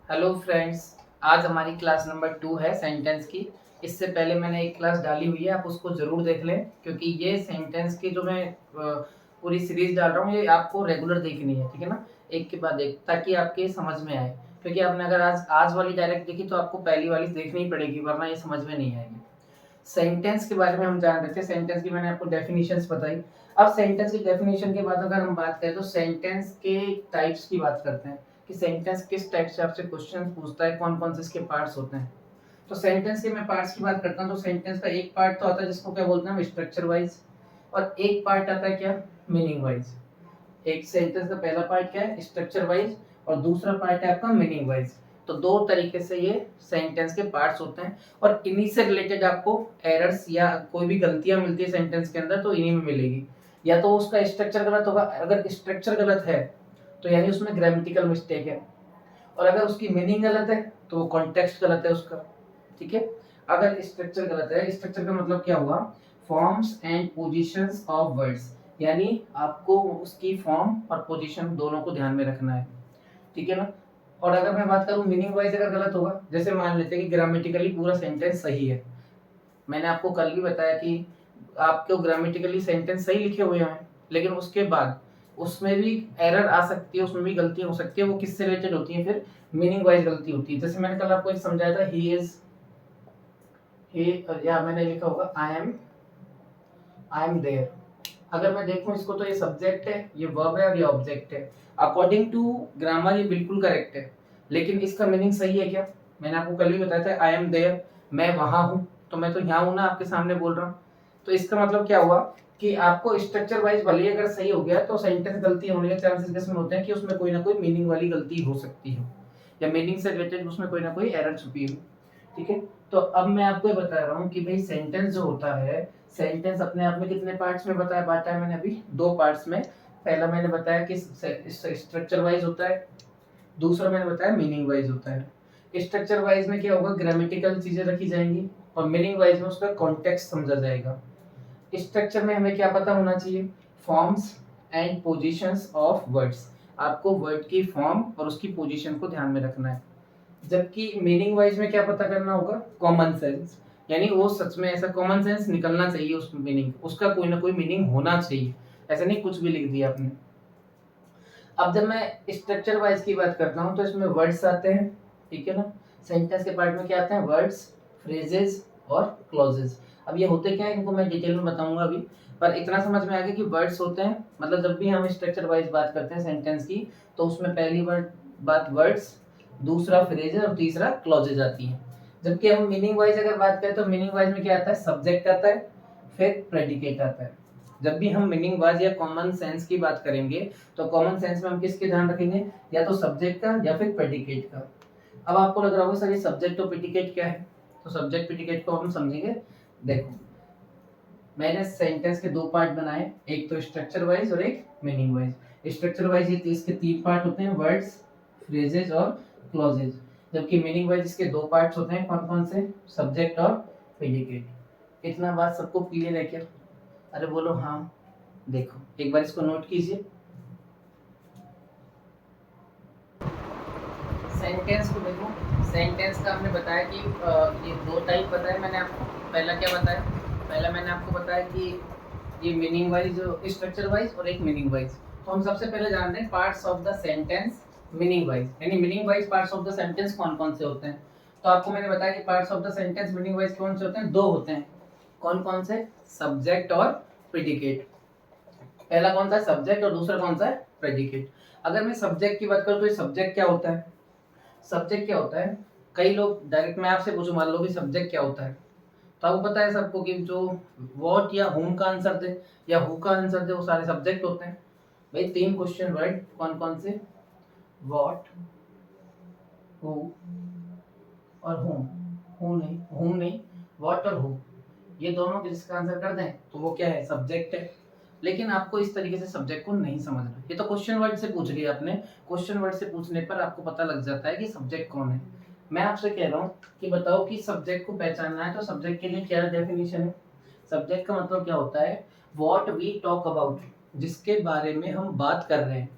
Hello friends. आज हमारी class number 2 है सेंटेंस की। इससे पहले मैंने एक क्लास डाली हुई है, आप उसको ज़रूर देख लें क्योंकि ये सेंटेंस की जो मैं पूरी सीरीज डाल रहा हूँ ये आपको रेगुलर देखनी है, ठीक है ना, एक के बाद एक, ताकि आपके समझ में आए। क्योंकि आपने अगर आज आज वाली डायरेक्ट देखी तो आपको पहली वाली देखनी ही पड़ेगी, वरना ये समझ में नहीं आएगी। सेंटेंस के बारे में हम जान रहे थे, सेंटेंस की मैंने आपको डेफिनेशंस बताई। अब सेंटेंस की डेफिनेशन के बाद अगर हम बात करें तो सेंटेंस के टाइप्स की बात करते हैं कि सेंटेंस किस टाइप से आपसे क्वेश्चन पूछता है, कौन कौन से इसके पार्ट्स होते हैं। तो सेंटेंस के मैं पार्ट्स की बात करता हूँ तो सेंटेंस का एक पार्ट तो आता है जिसको क्या बोलते हैं हम, स्ट्रक्चर वाइज, और एक पार्ट आता है क्या, मीनिंग वाइज। एक सेंटेंस का पहला पार्ट क्या है, स्ट्रक्चर वाइज, और दूसरा पार्ट है आपका मीनिंग वाइज। तो दो तरीके से ये सेंटेंस के पार्ट्स होते हैं, और इन्हीं से रिलेटेड आपको एरर्स या कोई भी गलतियां मिलती है सेंटेंस के अंदर तो इन्हीं में मिलेगी। या तो उसका स्ट्रक्चर गलत होगा, अगर स्ट्रक्चर गलत है तो यानी उसमें ग्रामेटिकल मिस्टेक है, और अगर उसकी मीनिंग गलत है तो वो कॉन्टेक्स्ट गलत है उसका, ठीक है। अगर स्ट्रक्चर गलत है, स्ट्रक्चर का मतलब क्या हुआ, forms and positions of words, यानी आपको उसकी फॉर्म और पोजीशन दोनों को ध्यान में रखना है, ठीक है ना। और अगर मैं बात करूं मीनिंग वाइज अगर गलत होगा, जैसे मान लेते हैं कि ग्रामेटिकली पूरा सेंटेंस सही है, मैंने आपको कल भी बताया कि आपको ग्रामेटिकली सेंटेंस सही लिखे हुए हैं, लेकिन उसके बाद उसमें भी एरर आ सकती है, उसमें भी गलतियां हो सकती है, वो किससे रिलेटेड होती है, फिर मीनिंग वाइज गलती होती है। जैसे मैंने कल आपको एक समझाया था, ही इज, ही, या मैंने लिखा होगा आई एम देयर। अगर मैं देखूं इसको तो ये सब्जेक्ट है, ये वर्ब है और ये ऑब्जेक्ट है। अकॉर्डिंग टू ग्रामर ये बिल्कुल करेक्ट है, लेकिन इसका मीनिंग सही है क्या? मैंने आपको कल भी बताया था आई एम देयर, मैं वहां हूं, तो मैं तो यहाँ हूं ना, आपके सामने बोल रहा हूँ। तो इसका मतलब क्या हुआ कि आपको स्ट्रक्चर वाइज भले ही अगर सही हो गया तो सेंटेंस गलती होने के चांसेस किसमें होते हैं कि उसमें कोई ना कोई मीनिंग वाली गलती हो सकती है, या मीनिंग से रिलेटेड उसमें कोई ना कोई एरर छुपी हो, ठीक है। तो अब मैं आपको ये बता रहा हूँ कि भाई सेंटेंस जो होता है, सेंटेंस अपने आप में कितने पार्ट्स में बताया, बांटा है मैंने अभी दो पार्ट्स में। पहला मैंने बताया कि स्ट्रक्चर वाइज होता है, दूसरा मैंने बताया मीनिंग वाइज होता है। स्ट्रक्चर वाइज में क्या होगा, ग्रामेटिकल चीजें रखी जाएंगी, और मीनिंग वाइज में उसका कॉन्टेक्स्ट समझा जाएगा। स्ट्रक्चर में हमें क्या पता होना चाहिए, forms and positions of words, आपको वर्ड की फॉर्म और उसकी पोजीशन को ध्यान में रखना है। जबकि मीनिंग वाइज में क्या पता करना होगा, कॉमन सेंस, यानी वो सच में ऐसा कॉमन सेंस निकलना चाहिए उस मीनिंग, उसका कोई ना कोई मीनिंग होना चाहिए, ऐसा नहीं कुछ भी लिख दिया आपने। अब जब मैं स्ट्रक्चर वाइज की बात करता हूँ तो इसमें वर्ड्स आते हैं, ठीक है ना। सेंटेंस के पार्ट में क्या आते हैं, वर्ड्स, फ्रेजेस और क्लॉजेस। अब ये होते क्या है इनको मैं डिटेल में बताऊंगा अभी, पर इतना समझ में आ गया कि वर्ड्स होते हैं, मतलब जब भी हम स्ट्रक्चर वाइज बात करते हैं सेंटेंस की तो उसमें पहली बात वर्ड्स, दूसरा फ्रेजेस और तीसरा क्लॉजेज आती हैं। जबकि हम मीनिंग वाइज अगर बात करें तो मीनिंग वाइज में क्या आता है, सब्जेक्ट आता है, फिर प्रेडिकेट आता है। जब भी हम मीनिंग वाइज या कॉमन सेंस की बात करेंगे तो कॉमन सेंस में हम किसके ध्यान रखेंगे, या तो सब्जेक्ट का या फिर प्रेडिकेट का। अब आपको लग रहा होगा सर ये सब्जेक्ट और प्रेडिकेट क्या है, तो सब्जेक्ट प्रेडिकेट को हम समझेंगे। देखो, मैंने सेंटेंस के दो पार्ट बनाए, एक तो स्ट्रक्चर वाइज और एक मीनिंग वाइज। स्ट्रक्चर वाइज ये इसके तीन पार्ट होते हैं, वर्ड्स, फ्रेजेस और क्लॉजेज। जबकि मीनिंग वाइज इसके दो पार्ट्स होते हैं, कौन कौन से, सब्जेक्ट और प्रेडिकेट। इतना बात सबको क्लियर है क्या? अरे बोलो हाँ। देखो एक बार इसको नोट कीजिए, सेंटेंस को देखो। सेंटेंस का हमने बताया कि ये दो टाइप बताया मैंने आपको। पहला क्या बताया, पहला मैंने आपको बताया कि ये मीनिंग वाइज, स्ट्रक्चर वाइज और एक मीनिंग वाइज। तो हम सबसे पहले जानते हैं parts of the sentence meaning wise, यानी meaning wise parts of the sentence कौन कौन से होते हैं। तो आपको मैंने बताया कि parts of the sentence meaning wise कौन से होते हैं, दो होते हैं। कौन कौन से, सब्जेक्ट और प्रेडिकेट। पहला कौन सा है, सब्जेक्ट, और दूसरा कौन सा है, प्रेडिकेट। अगर मैं सब्जेक्ट की बात करूं तो ये सब्जेक्ट क्या होता है, सब्जेक्ट क्या होता है, कई लोग डायरेक्ट मैं आपसे पूछूं मान लो कि सब्जेक्ट क्या होता है, तो आपको पता है सबको कि जो व्हाट या हुम का आंसर दे या हु का आंसर दे वो सारे सब्जेक्ट होते हैं। भाई तीन क्वेश्चन वर्ड कौन कौन से, व्हाट, हु और हुम। हुम नहीं, व्हाट और हु, ये दोनों जिसका आंसर कर दें तो वो क्या है, सब्जेक्ट है। लेकिन आपको इस तरीके से सब्जेक्ट को नहीं समझना, ये तो क्वेश्चन वर्ड से पूछ लिया आपने। क्वेश्चन वर्ड से पूछने पर आपको पता लग जाता है कि सब्जेक्ट कौन है। मैं आपसे कह रहा हूँ कि बताओ कि सब्जेक्ट को पहचानना है तो सब्जेक्ट के लिए क्या डेफिनेशन है। सब्जेक्ट का मतलब क्या होता है, व्हाट वी टॉक अबाउट, जिसके बारे में हम बात कर रहे हैं।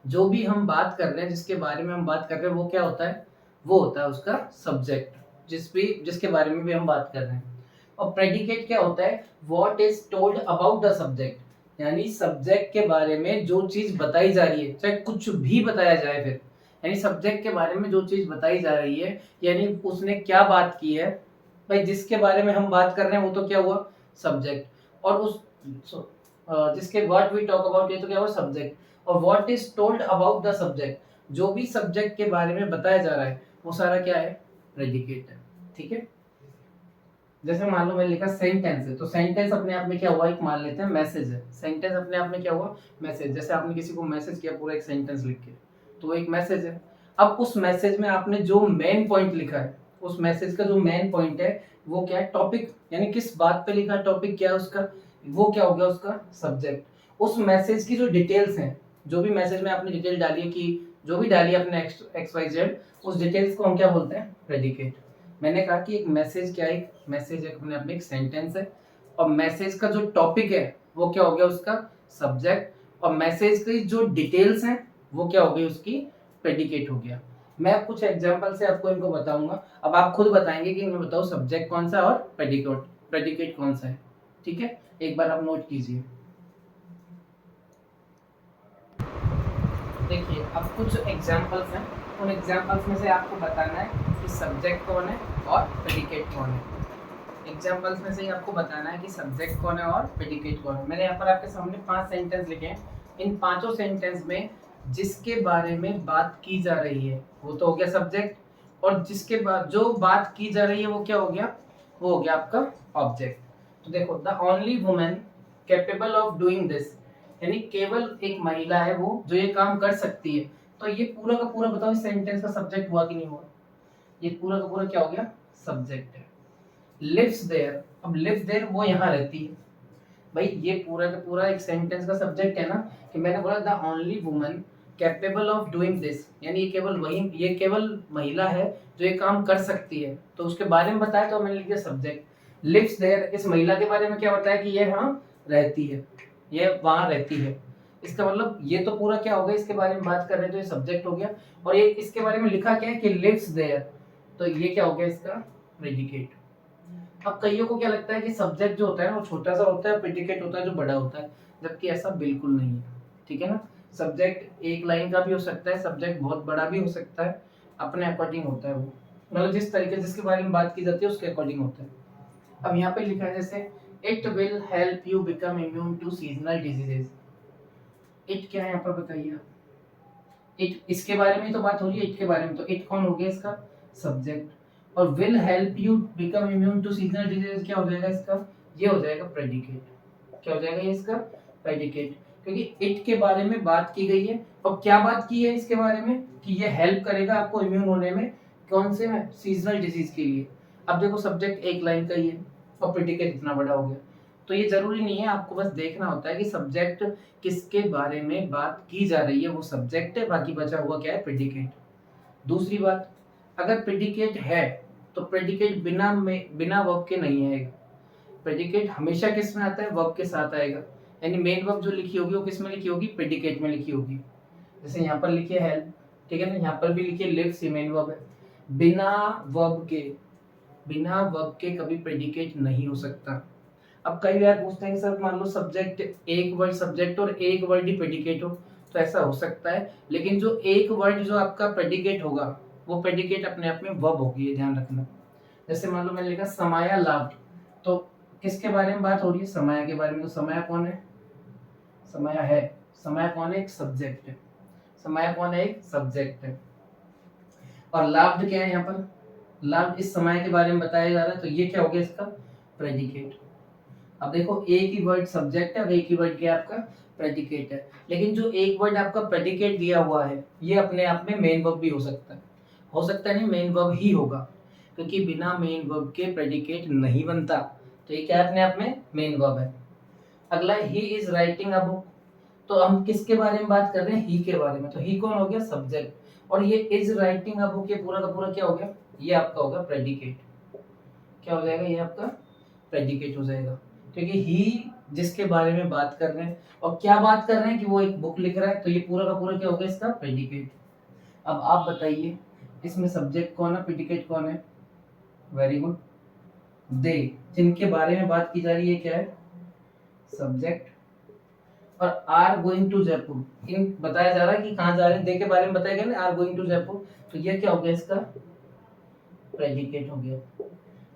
जो भी हम बात कर रहे हैं, जिसके बारे में हम बात कर रहे हैं वो क्या होता है, वो होता है उसका सब्जेक्ट, जिसके बारे में भी हम बात कर रहे हैं। और प्रेडिकेट क्या होता है, what is told about the subject, यानी सब्जेक्ट के बारे में जो चीज बताई जा रही है, चाहे कुछ भी बताया जाए फिर, यानी सब्जेक्ट के बारे में जो चीज बताई जा रही है, यानी उसने क्या बात की है, भाई जिसके बारे में हम बात कर रहे हैं वो तो क्या हुआ, सब्जेक्ट। और उस जिसके व्हाट वी टॉक अबाउट, ये तो क्या हुआ, सब्जेक्ट। और what is told about the subject, जो भी सब्जेक्ट के बारे में बताया जा रहा है वो सारा क्या है, प्रेडिकेट है। ठीक है, जैसे मान लो मैंने लिखा सेंटेंस है, तो सेंटेंस अपने आप में क्या हुआ, एक मान लेते हैं मैसेज है। सेंटेंस अपने आप में क्या हुआ, मैसेज। जैसे आपने किसी को मैसेज किया पूरा एक सेंटेंस लिख के, तो वो एक मैसेज है। अब उस मैसेज में आपने जो मेन पॉइंट लिखा है, उस मैसेज का जो मेन पॉइंट है वो क्या है, टॉपिक, यानी किस बात पे लिखा है, टॉपिक क्या है उसका, वो क्या हो गया उसका सब्जेक्ट। उस मैसेज की जो डिटेल्स हैं, जो भी मैसेज में आपने डिटेल डाली है, कि जो भी डाली है अपने एक्स वाई जेड, उस डिटेल्स को हम क्या बोलते हैं, प्रेडिकेट। मैंने कहा कि एक मैसेज क्या है, एक मैसेज अपने आप में एक सेंटेंस है, और मैसेज का जो टॉपिक है वो क्या हो गया उसका सब्जेक्ट, और मैसेज की जो डिटेल्स हैं वो क्या हो गई उसकी प्रेडिकेट हो गया। मैं कुछ एग्जांपल से आपको इनको बताऊंगा, अब आप खुद बताएंगे कि मैं बताऊं सब्जेक्ट कौन सा और प्रेडिकेट प्रेडिकेट कौन सा है। ठीक है, एक बार आप नोट कीजिए। देखिए अब कुछ एग्जांपल्स हैं, उन एग्जांपल्स में से आपको बताना है कि सब्जेक्ट कौन है और प्रेडिकेट कौन है। एग्जांपल्स में से ही आपको बताना है कि सब्जेक्ट कौन है और प्रेडिकेट कौन है। मैंने यहाँ पर आपके सामने 5 सेंटेंस लिखे हैं। इन पांचों सेंटेंस में जिसके बारे में बात की जा रही है वो तो हो गया सब्जेक्ट, और जिसके बाद जो बात की जा रही है वो क्या हो गया, वो हो गया आपका ऑब्जेक्ट। तो देखो, the only women capable of doing this, यानी केवल एक महिला है वो जो ये काम कर सकती है। तो ये पूरा का पूरा बताओ इस सेंटेंस का सब्जेक्ट हुआ कि नहीं हुआ, ये पूरा का पूरा क्या हो गया, सब्जेक्ट है। लिव्स देयर, अब लिव्स देयर वो यहाँ रहती है, भाई ये पूरा का पूरा एक सेंटेंस का सब्जेक्ट है ना, कि मैंने बोला the only woman capable of doing this, यानी ये केवल वही, ये केवल महिला है जो ये काम कर सकती है, तो उसके बारे में बताया तो मैंने लिख दिया सब्जेक्ट। लिव्स देयर, इस महिला के बारे में क्या बताया कि ये वहाँ रहती है, ये वहाँ रहती है। इसका मतलब ये तो पूरा क्या हो गया, इसके बारे में बात कर रहे हैं तो ये सब्जेक्ट हो गया। और ये इसके बारे में लिखा क्या है कि लिव्स देयर, तो ये क्या हो गया इसका प्रेडिकेट। अब कईयों को क्या लगता है कि सब्जेक्ट जो होता है ना वो छोटा सा होता है, प्रेडिकेट होता है जो बड़ा होता है, जबकि ऐसा बिल्कुल नहीं है। ठीक है ना, सब्जेक्ट एक लाइन का भी हो सकता है, सब्जेक्ट बहुत बड़ा भी हो सकता है, अपने अकॉर्डिंग होता है वो, मतलब जिस तरीके जिसके बारे में बात की जाती है उसके अकॉर्डिंग होता है। अब यहाँ पे लिखा है जैसे it will help you become immune to seasonal diseases. It क्या है यहाँ पर बताइए, इट इसके बारे में तो बात हो रही है, इट के बारे में, तो इट कौन हो गया इसका सब्जेक्ट। और will help you become immune to seasonal disease क्या हो जाएगा इसका, ये हो जाएगा प्रेडिकेट। क्या हो जाएगा ये इसका प्रेडिकेट, क्योंकि इट के बारे में बात की गई है। और क्या बात की है इसके बारे में, कि ये हेल्प करेगा आपको इम्यून होने में, कौन से में, सीजनल डिजीज के लिए। अब देखो सब्जेक्ट एक लाइन का ही है और प्रेडिकेट इतना बड़ा हो गया, तो ये जरूरी नहीं है, आपको बस देखना होता है कि सब्जेक्ट किसके बारे में बात की जा रही है वो सब्जेक्ट है, बाकी बचा हुआ क्या है, प्रेडिकेट। दूसरी बात, अगर प्रेडिकेट है तो प्रेडिकेट बिना वर्ब के नहीं आएगा। प्रेडिकेट हमेशा किस में आता है, वर्ब के साथ आएगा, यानी मेन वर्ब जो लिखी होगी वो किस में लिखी होगी, प्रेडिकेट में लिखी होगी। जैसे यहाँ पर लिखिए हेल्प, ठीक है ना, यहाँ पर भी लिखिए लिव्स, ये मेन वर्ब है। बिना वर्ब के, बिना वर्ब के कभी प्रेडिकेट नहीं हो सकता। अब कई बार पूछते हैं कि सर मान लो सब्जेक्ट, एक वर्ड सब्जेक्ट और एक वर्ड ही प्रेडिकेट हो, तो ऐसा हो सकता है, लेकिन जो एक वर्ड जो आपका प्रेडिकेट होगा वो प्रेडिकेट अपने आप में वर्ब होगी, ये ध्यान रखना। जैसे मान लो मैंने लिखा समाया लाभ, तो किसके बारे में बात हो रही है, समाया के बारे में। तो समाया कौन है, समाया है, समाया कौन है, एक सब्जेक्ट है। समाया कौन है, एक सब्जेक्ट है। और लाभ क्या है यहाँ पर, लाभ इस समय के बारे में बताया जा रहा है, तो ये क्या हो गया इसका प्रेडिकेट। अब देखो एक ही वर्ड सब्जेक्ट है और एक ही वर्ड क्या आपका प्रेडिकेट है, लेकिन जो एक वर्ड आपका प्रेडिकेट दिया हुआ है ये अपने आप में मेन वर्ब भी हो सकता है, हो सकता है नहीं, मेन वर्ब ही होगा, क्योंकि बिना मेन वर्ब के प्रेडिकेट नहीं बनता, तो ये क्या अपने आप में मेन वर्ब है। अगला he is writing a book, तो हम किसके बारे में बात कर रहे हैं, ही के बारे में, तो ही कौन हो गया सब्जेक्ट, और ये इज राइटिंग अ बुक, ये पूरा का पूरा क्या हो गया, ये आपका होगा प्रेडिकेट। क्या हो जाएगा, ये आपका प्रेडिकेट हो जाएगा, क्योंकि ही जिसके बारे में बात कर रहे हैं और क्या बात कर रहे हैं कि वो एक बुक लिख रहा है, तो ये पूरा का पूरा क्या होगा इसका प्रेडिकेट। अब आप बताइए इसमें सब्जेक्ट कौन है, प्रेडिकेट कौन है? वेरी गुड, दे। जिनके बारे में बात की जा रही है क्या है? सब्जेक्ट। और आर गोइंग टू जयपुर, इन बताया जा रहा है कि कहाँ जा रहे हैं, दे के बारे में बताया गया ना, आर गोइंग टू जयपुर, तो ये क्या हो गया? इसका प्रेडिकेट हो गया।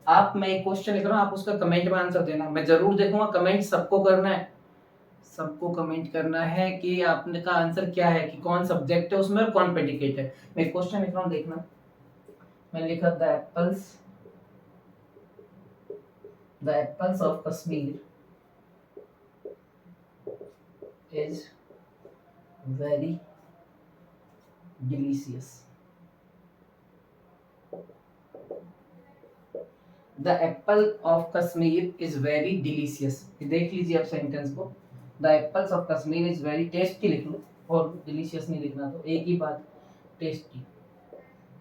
आप, मैं एक क्वेश्चन लिख रहा हूँ, आप उसका कमेंट में आंसर देना, मैं जरूर देखूंगा, कमेंट सबको करना है, सबको कमेंट करना है कि आपने का आंसर क्या है, कि कौन सब्जेक्ट है उसमें और कौन प्रेडिकेट है। मैं क्वेश्चन लिख रहा हूँ, देखना। मैं लिखा the apples of Kashmir is very delicious. The Apple of Kashmir is very delicious. देख लीजिए आप सेंटेंस को, the apples of Kashmir is very tasty लिख लो, और डिलीशियस नहीं लिखना, तो एक ही बात, टेस्टी।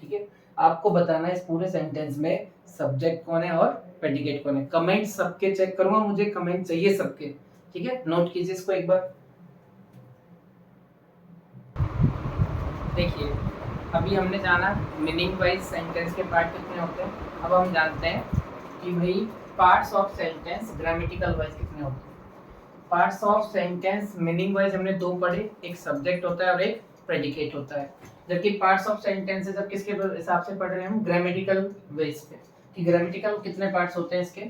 ठीक है, आपको बताना है इस पूरे सेंटेंस में सब्जेक्ट कौन है और प्रेडिकेट कौन है। कमेंट सबके चेक करूंगा, मुझे कमेंट चाहिए सबके। ठीक है, नोट कीजिए इसको एक बार। देखिए, अभी हमने जाना मीनिंग वाइज सेंटेंस के पार्ट कितने होते हैं, अब हम जानते हैं कि भाई parts of sentence grammatical wise कितने होते हैं। Parts of sentence meaning wise हमने दो पढ़े, एक सब्जेक्ट होता है और एक प्रेडिकेट होता है। जबकि पार्ट्स ऑफ सेंटेंसेस अब किसके हिसाब से पढ़ रहे हैं हम? ग्रामेटिकल वेज पे, कि ग्रामेटिकल कितने पार्ट्स होते हैं इसके।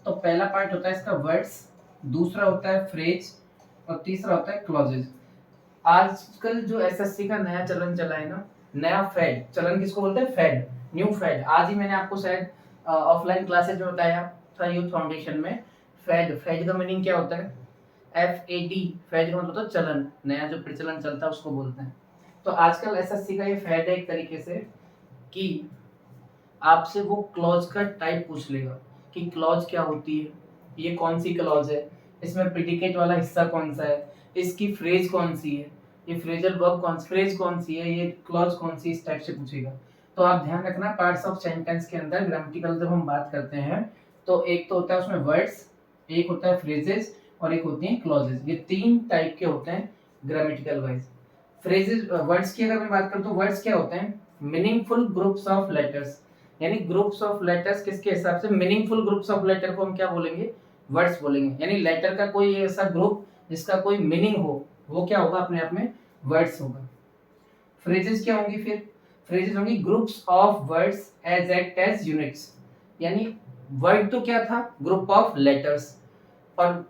तो पहला पार्ट होता है इसका वर्ड्स, दूसरा होता है फ्रेज, और तीसरा होता है क्लॉजेज। आजकल जो एसएससी का नया चलन चला है ना, नया फेड चलन किसको बोलते हैं? Fad, new fad. आज ही मैंने आपको शायद ऑफलाइन क्लासेज में बताया था यूथ फाउंडेशन में। फेड, फेड का मीनिंग क्या होता है? FAD, फेड का मतलब होता है चलन, नया जो प्रचलन चलता है उसको बोलते हैं। तो आजकल एसएससी का ये फेड है एक तरीके से, कि आपसे वो क्लॉज का टाइप पूछ लेगा कि क्लॉज क्या होती है, ये कौन सी क्लॉज है, इसमें प्रेडिकेट वाला हिस्सा कौन सा है, इसकी फ्रेज कौन सी है, ये फ्रेजल वर्ब कौन, फ्रेज कौन सी है, ये क्लॉज कौन सी, इस टाइप से पूछेगा। तो आप ध्यान रखना, पार्ट्स ऑफ सेंटेंस के अंदर ग्रामेटिकल जब हम बात करते हैं, तो एक तो होता है उसमें वर्ड्स, एक होता है फ्रेजेस, और एक होती हैं क्लॉजेस। ये तीन टाइप के होते हैं ग्रामेटिकल वाइज। फ्रेजेस, वर्ड्स की अगर मैं बात करूं तो वर्ड्स क्या होते हैं? मीनिंगफुल ग्रुप्स ऑफ लेटर्स, यानी ग्रुप्स ऑफ लेटर्स किसके हिसाब से? मीनिंगफुल ग्रुप्स ऑफ लेटर को हम क्या बोलेंगे? वर्ड्स बोलेंगे। यानी लेटर का कोई ऐसा ग्रुप जिसका कोई मीनिंग हो, वो क्या होगा? अपने आप में वर्ड्स होगा। फ्रेजेस क्या होंगी फिर? फ्रेजेस होंगी groups of words as act as units, यानी वर्ड तो क्या था? ग्रुप ऑफ लेटर्स, और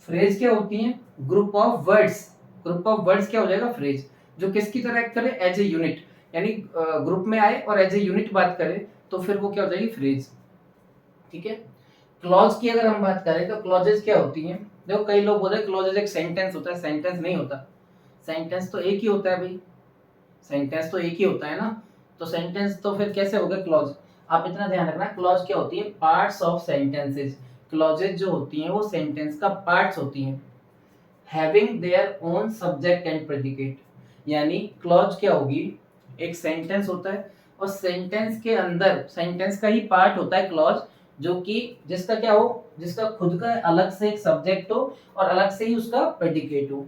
फ्रेज क्या होती हैं? Group of words. Group of words क्या हो जाएगा? फ्रेज, जो किसकी तरह एक्ट करे? एज ए यूनिट, यानी ग्रुप में आए और एज ए यूनिट बात करे, तो फिर वो क्या हो जाएगी? फ्रेज। ठीक है, क्लॉज की अगर हम बात करें तो क्लॉजेस क्या होती हैं? देखो, कई लोग बोलते हैं क्लॉजेस एक सेंटेंस होता है, सेंटेंस नहीं होता। सेंटेंस तो एक ही होता है भाई, सेंटेंस तो एक ही होता है ना, तो सेंटेंस तो फिर कैसे हो गया क्लॉज? आप इतना ध्यान रखना, क्लॉज क्या होती है? Parts of sentences. क्लॉजेज जो होती हैं वो सेंटेंस का पार्ट्स होती हैं, having their own subject and predicate. यानी क्लॉज क्या होगी? एक सेंटेंस होता है, और सेंटेंस के अंदर सेंटेंस का ही पार्ट होता है क्लॉज, जो कि जिसका क्या हो? जिसका खुद का अलग से एक सब्जेक्ट हो और अलग से ही उसका प्रेडिकेट हो।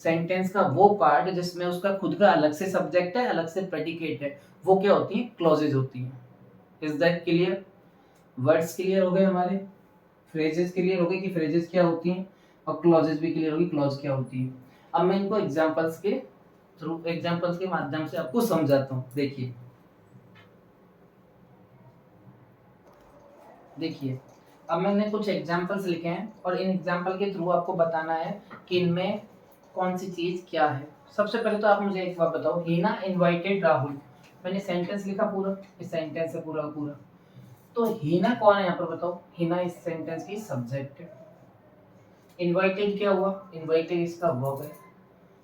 सेंटेंस का वो पार्ट जिसमें उसका खुद का अलग से सब्जेक्ट है, अलग से प्रेडिकेट है, वो क्या होती है? क्लॉजेज होती हैं। Is that clear? Words clear हो गए हमारे, फ्रेजेस क्लियर हो गए कि फ्रेजेस क्या होती हैं, और क्लॉजेस भी क्लियर होगी क्लॉज क्या होती है। अब मैं इनको एग्जांपल्स के थ्रू, एग्जांपल्स के माध्यम से आपको समझाता हूँ। देखिए देखिए, अब मैंने कुछ एग्जांपल्स लिखे हैं, और इन एग्जांपल के थ्रू आपको बताना है कि इनमें कौन सी चीज क्या है। सबसे पहले तो आप मुझे एक बात बताओ, हीना इनवाइटेड राहुल। मैंने सेंटेंस लिखा पूरा, इस सेंटेंस से पूरा पूरा, तो हीना कौन है यहाँ पर बताओ? हीना इस सेंटेंस की सब्जेक्ट है। इनवाइटेड क्या हुआ? इनवाइटेड इसका वर्ब है,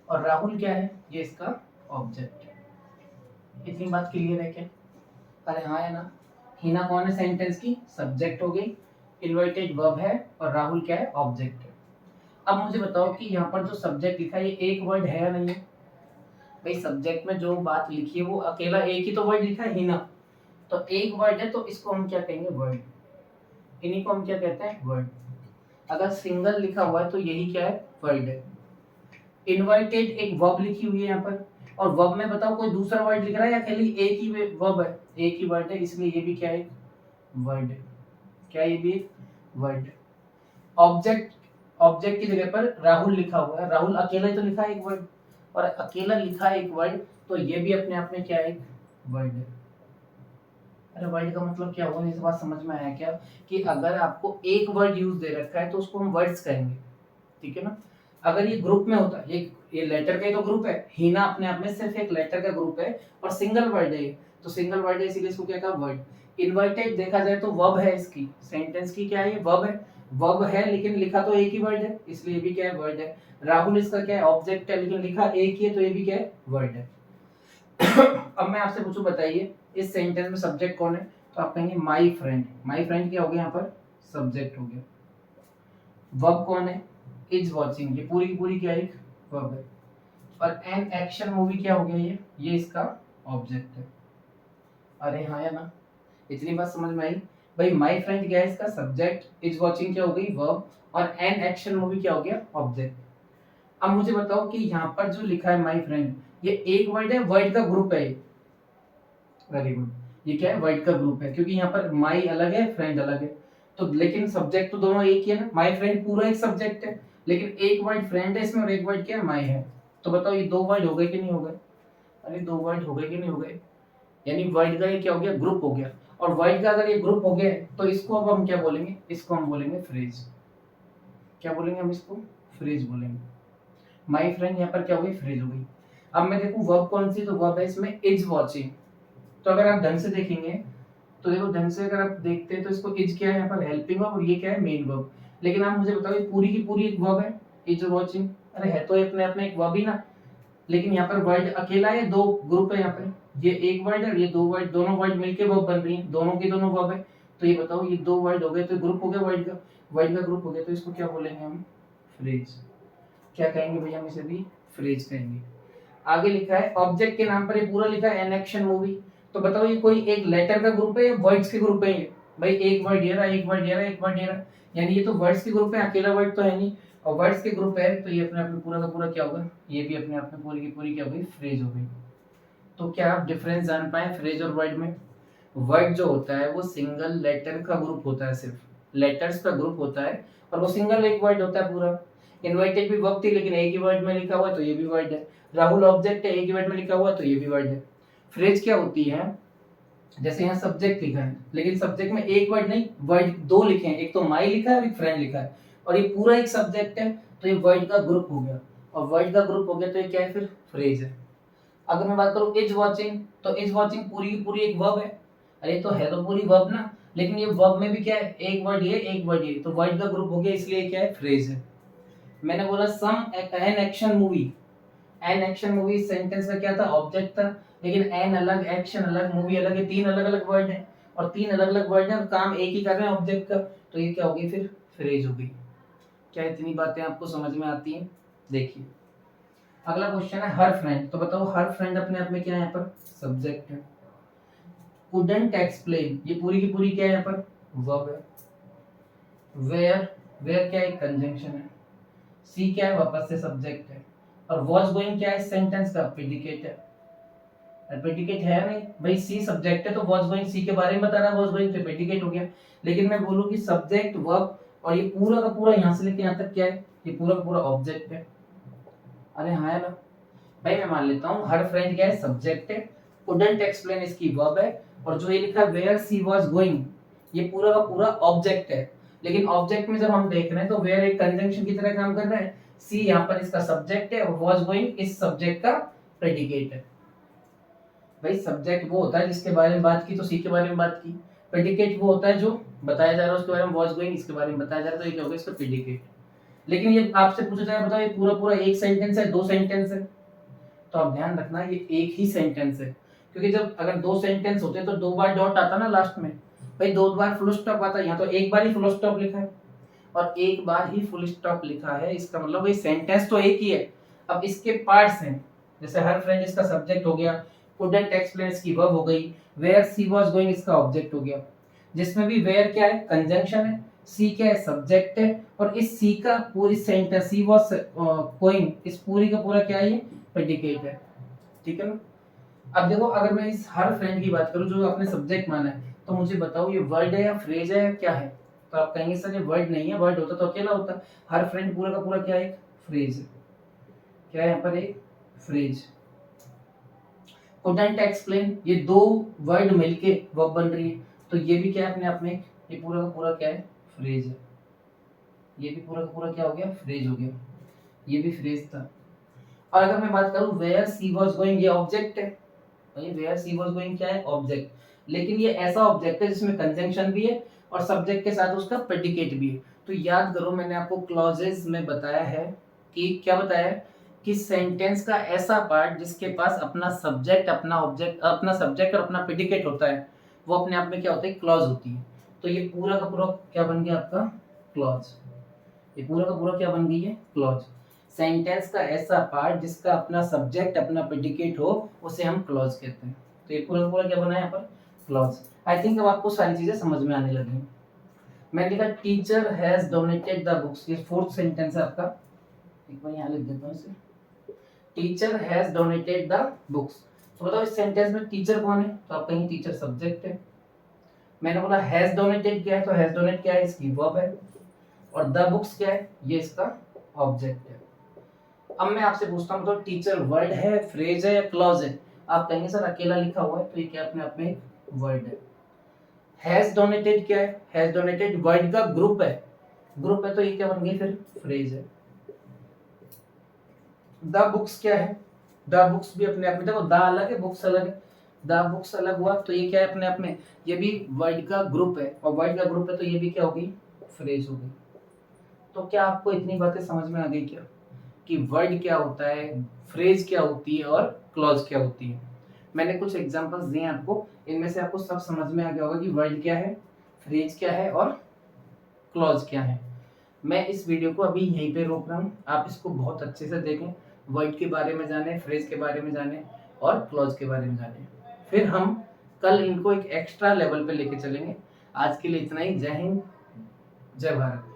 और राहुल क्या है? ये इसका ऑब्जेक्ट है। इतनी बात क्लियर है क्या? अरे हाँ है ना। हीना कौन है सेंटेंस की? सब्जेक्ट हो गई, इनवाइटेड वर्ब है, और राहुल क्या है? ऑब्जेक्ट है। अब मुझे बताओ कि यहाँ पर जो सब्जेक्ट लिखा है ये एक वर्ड है या नहीं है? भाई सब्जेक्ट में जो बात लिखी है वो अकेला एक ही तो वर्ड लिखा है, हीना, तो एक वर्ड है, तो इसको हम क्या कहेंगे? वर्ड। इन्हीं को हम क्या कहते हैं? वर्ड। अगर सिंगल लिखा हुआ है तो यही क्या है? वर्ड है। इनवाइटेड एक वर्ब लिखी हुई है यहाँ पर, और वर्ब में बताओ कोई दूसरा वर्ड लिख रहा है या खाली एक ही वर्ब है, एक ही वर्ड है, इसलिए ये भी क्या है, वर्ड है। क्या ये भी वर्ड। ऑब्जेक्ट, ऑब्जेक्ट की जगह पर राहुल लिखा हुआ है, राहुल अकेला ही तो लिखा है एक वर्ड, और अकेला लिखा है एक वर्ड, तो ये भी अपने आप में क्या है, वर्ड है। अरे वर्ड का मतलब क्या हुआ, इस बात समझ में आया क्या, कि अगर आपको एक वर्ड यूज दे रखा है तो उसको हम वर्ड्स कहेंगे, ठीक है ना। अगर ये ग्रुप में होता है, ये लेटर का ही तो ग्रुप है, हीना अपने आप में सिर्फ एक लेटर का ग्रुप है और सिंगल वर्ड है ये, तो सिंगल वर्ड है इसीलिए इसको क्या कहा, वर्ड। इनवर्टेड देखा जाए तो वर्ब है, इसकी सेंटेंस की क्या है, ये वर्ब है, वर्ब है लेकिन लिखा तो एक ही वर्ड है, इसलिए ये भी क्या है, वर्ड है। राहुल इसका क्या है, ऑब्जेक्ट है लेकिन लिखा एक ही है, तो ये भी क्या है, वर्ड है। अब मैं आपसे पूछूं, बताइए इस सेंटेंस में सब्जेक्ट कौन है, तो आप कहेंगे माई फ्रेंड, माई फ्रेंड क्या हो गया यहाँ पर, सब्जेक्ट हो गया। वर्ब कौन है, इज वॉचिंग, ये पूरी की पूरी क्या है, वर्ब है। और एन एक्शन मूवी क्या हो गया, ये इसका ऑब्जेक्ट है। अरे हाँ या ना, इतनी बात समझ में आई। भाई माई फ्रेंड क्या है, इसका सब्जेक्ट, इज वॉचिंग क्या हो गई, वर्ब, और एन एक्शन मूवी क्या हो गया, ऑब्जेक्ट। अब मुझे बताओ कि यहाँ पर जो लिखा है माई फ्रेंड, ये एक वर्ड है, वर्ड का ग्रुप है, वेरी गुड, ये क्या है, वर्ड का ग्रुप है, क्योंकि यहाँ पर माई अलग है, फ्रेंड अलग है, तो लेकिन सब्जेक्ट तो दोनों एक ही है ना, माई फ्रेंड पूरा एक सब्जेक्ट है, लेकिन एक वर्ड फ्रेंड है इसमें और एक वर्ड क्या है, माई है। तो बताओ ये दो वर्ड हो गए कि नहीं हो गए, अरे दो वर्ड हो गए कि नहीं हो गए, यानी वर्ड का ये क्या हो गया, ग्रुप हो गया। और वर्ड का अगर ये ग्रुप हो गया तो इसको अब हम क्या बोलेंगे, इसको हम बोलेंगे फ्रेज। क्या बोलेंगे हम इसको, फ्रेज बोलेंगे। माई फ्रेंड यहाँ पर क्या हो गई, फ्रेज हो गई। अब मैं देखूं वर्ब कौन सी, तो वर्ब है इसमें इज वॉचिंग। तो अगर आप ढंग से देखेंगे, तो देखो ढंग से अगर आप देखते हैं तो इसको इज क्या है यहाँ पर, हेल्पिंग वर्ब, और ये क्या है, मेन वर्ब। लेकिन आप मुझे बताओ ये पूरी की पूरी एक वर्ब है, इज वॉचिंग, अरे है तो अपने आप में एक वर्ब ही ना, लेकिन यहाँ पर वर्ड अकेला है, दो ग्रुप है यहाँ पे, ये एक वर्ड है और ये दो वर्ड, दोनों वर्ड मिलके वर्ब बन रही है, दोनों की दोनों वर्ब है। तो ये बताओ ये दो वर्ड हो गए तो ग्रुप हो गया वर्ड का, वर्ड का ग्रुप हो गया, तो इसको क्या बोलेंगे हम, फ्रेज। क्या कहेंगे भैया, हम इसे भी फ्रेज कहेंगे। आगे लिखा है ऑब्जेक्ट के नाम पर ये पूरा लिखा है एन एक्शन मूवी। तो बताओ ये कोई एक लेटर का ग्रुप है या वर्ड्स के ग्रुप है, ये भाई एक वर्ड ये रहा, एक वर्ड ये रहा, एक वर्ड ये रहा, यानी ये तो वर्ड्स के ग्रुप है, अकेला वर्ड तो है नहीं, और वर्ड्स के ग्रुप है तो ये अपने आप में पूरा का पूरा क्या होगा, ये भी अपने आप में पूरी की पूरी क्या होगी, फ्रेज हो गई। तो क्या आप डिफरेंस जान पाए फ्रेज और वर्ड में। वर्ड जो होता है वो सिंगल लेटर का ग्रुप होता है, सिर्फ लेटर्स का ग्रुप होता है, और वो सिंगल एक वर्ड होता है पूरा। इनवाइटेड भी वर्ब थी लेकिन एक ही वर्ड में लिखा हुआ है तो ये भी वर्ड है। राहुल ऑब्जेक्ट है, एक ही वर्ड में लिखा हुआ है तो ये भी वर्ड है। फ्रेज क्या होती है, जैसे यहाँ सब्जेक्ट लिखा है लेकिन सब्जेक्ट में एक वर्ड नहीं, वर्ड दो लिखे हैं, एक तो माई लिखा है और एक फ्रेंड लिखा है, और ये पूरा एक सब्जेक्ट है, तो ये वर्ड का ग्रुप हो गया, और वर्ड का ग्रुप हो गया तो ये क्या है, फिर फ्रेज है। अगर मैं बात करूँ इज वॉचिंग, तो इज वॉचिंग पूरी की पूरी एक वर्ब है, अरे तो है तो पूरी वर्ब ना, लेकिन ये वर्ब में भी क्या है, एक वर्ड ये एक वर्ड ये, तो वर्ड का ग्रुप हो गया इसलिए क्या है, फ्रेज है। मैंने बोला some an action movie, an action movie sentence का क्या था, ऑब्जेक्ट था, लेकिन एन अलग, एक्शन अलग, मूवी अलग है, तीन अलग अलग वर्ड हैं, और तीन अलग अलग वर्ड हैं और काम एक ही कर रहे हैं ऑब्जेक्ट का, तो ये क्या होगी, फिर फ्रेज हो गई। क्या इतनी बातें आपको समझ में आती हैं। देखिए अगला क्वेश्चन है हर फ्रेंड, तो बताओ हर फ्रेंड अपने आप में क्या है, यहाँ पर सब्जेक्ट है। कुडंट एक्सप्लेन, ये पूरी की पूरी क्या है, यहाँ पर वर्ब है। वेयर, वेयर क्या है, कंजंक्शन है। सी क्या है, वापस से सब्जेक्ट है, और वॉज गोइंग क्या है, सेंटेंस का प्रेडिकेट है। प्रेडिकेट है नहीं भाई, सी सब्जेक्ट है तो वॉज गोइंग सी के बारे में बता रहा है, वॉज गोइंग तो प्रेडिकेट हो गया। लेकिन मैं बोलूँ कि सब्जेक्ट वर्ब और ये पूरा का पूरा यहाँ से लेके यहाँ तक क्या है, ये पूरा का पूरा ऑब्जेक्ट है। अरे हाँ है ना भाई, मैं मान लेता हूँ हर फ्रेंड क्या है, सब्जेक्ट है, कुडंट एक्सप्लेन इसकी वर्ब है, और जो ये लिखा है वेयर सी वाज गोइंग, ये पूरा का पूरा ऑब्जेक्ट है। लेकिन ऑब्जेक्ट में जब हम देख रहे हैं तो वेयर एक कंजंक्शन की तरह काम कर रहा है, सी यहाँ पर इसका सब्जेक्ट है और वाज गोइंग इस सब्जेक्ट का प्रेडिकेट है। भाई सब्जेक्ट वो होता है जिसके बारे में बात की तो सी के बारे में बात की, प्रेडिकेट वो होता है जो बताया जा रहा है उसके बारे में, वाज गोइंग इसके बारे में बताया जा रहा है, तो ये क्या होगा, इसका प्रेडिकेट। लेकिन ये आपसे पूछा जाए बताओ ये पूरा पूरा एक सेंटेंस है, दो सेंटेंस है, तो आप ध्यान रखना ये एक ही सेंटेंस है, क्योंकि जब अगर दो सेंटेंस होते तो दो बार डॉट आता ना लास्ट में, भाई दो बार फुल स्टॉप आता, यहाँ तो एक बार ही फुल स्टॉप लिखा है और एक बार ही फुल स्टॉप लिखा है, इसका मतलब भाई सेंटेंस तो एक ही है। अब इसके पार्ट्स हैं, जैसे हर फ्रेंड इसका सब्जेक्ट हो गया, कुडंट एक्सप्लेन इसकी वर्ब हो गई, वेयर सी वाज गोइंग इसका ऑब्जेक्ट हो गया, जिसमें भी वेयर क्या है, कंजंक्शन है, सी क्या है, सब्जेक्ट है, और इस सी का पूरी सेंटेंस सी वाज गोइंग, इस पूरी का पूरा क्या है, ये प्रेडिकेट है। ठीक है ना। अब देखो अगर मैं इस हर फ्रेंड की बात करूं जो आपने सब्जेक्ट माना है, तो मुझे बताओ ये वर्ड है या फ्रेज है या क्या है। तो आप कहेंगे सर ये वर्ड नहीं है, वर्ड होता तो अकेला होता। हर फ्रेंड पूरा का पूरा क्या है, एक फ्रेज है। क्या है यहाँ पर, एक फ्रेज। couldn't एक्सप्लेन, ये दो वर्ड मिलके वर्ब बन रही है, तो ये भी क्या है अपने आप में, ये पूरा का पूरा क्या है, फ्रेज है। ये भी पूरा का पूरा क्या हो गया, फ्रेज हो गया। ये भी फ्रेज था। और अगर मैं बात करूं वेयर सी वाज गोइंग, ये ऑब्जेक्ट है। भाई वेयर सी वाज गोइंग क्या है, ऑब्जेक्ट। लेकिन ये ऐसा ऑब्जेक्ट है जिसमें कंजंक्शन भी है और सब्जेक्ट के साथ उसका प्रेडिकेट भी है। तो याद करो मैंने आपको क्लॉजेस में बताया है कि क्या बताया है, कि सेंटेंस का ऐसा पार्ट जिसके पास अपना सब्जेक्ट, अपना ऑब्जेक्ट, अपना सब्जेक्ट और अपना प्रेडिकेट होता है, वो अपने आप में क्या होता है, क्लॉज होती है। तो ये पूरा का पूरा क्या बन गया आपका, क्लॉज। ये पूरा का पूरा क्या बन गई है, क्लॉज। सेंटेंस का ऐसा पार्ट जिसका अपना सब्जेक्ट, अपना प्रेडिकेट हो, उसे हम क्लॉज कहते हैं। तो ये पूरा का पूरा क्या बना है यहाँ पर, क्लॉज। आई थिंक अब आपको सारी चीजें समझ में आने लगी। मैंने लिखा teacher has donated the books, ये फोर्थ सेंटेंस है आपका। एक बार यहाँ लिख देता हूँ इसे, teacher has donated the books. तो बताओ इस सेंटेंस में टीचर कौन है, तो आप कहेंगे टीचर सब्जेक्ट है। मैंने बोला हैज डोनेटेड क्या है, तो हैज डोनेट क्या है, इसकी वर्ब है। और द बुक्स क्या है, ये इसका ऑब्जेक्ट है। अब मैं आपसे पूछता हूँ तो टीचर वर्ड है, फ्रेज है या क्लॉज है। आप कहेंगे सर अकेला लिखा हुआ है, तो ये क्या अपने आप में वर्ड है। हैज डोनेटेड क्या है, हैज डोनेटेड वर्ड का ग्रुप है, ग्रुप है तो ये क्या बन गई फिर, फ्रेज है। द बुक्स क्या है, द बुक्स भी अपने आप में, देखो द अलग है, बुक्स अलग है। द बुक्स अलग हुआ तो ये क्या है अपने आप में, ये भी वर्ड का ग्रुप है, और वर्ड का ग्रुप है तो ये भी क्या होगी, फ्रेज होगी। तो क्या आपको इतनी बातें समझ में आ गई क्या, कि वर्ड क्या होता है, फ्रेज क्या होती है और क्लॉज क्या होती है। मैंने कुछ एग्जांपल्स दिए आपको, इनमें से आपको सब समझ में आ गया होगा कि वर्ड क्या है, फ्रेज क्या है और क्लॉज क्या है। मैं इस वीडियो को अभी यहीं पे रोक रहा हूँ, आप इसको बहुत अच्छे से देखें, वर्ड के बारे में जाने, फ्रेज के बारे में जाने और क्लॉज के बारे में जाने। फिर हम कल इनको एक एक्स्ट्रा लेवल पे लेके चलेंगे। आज के लिए इतना ही। जय हिंद, जय भारत।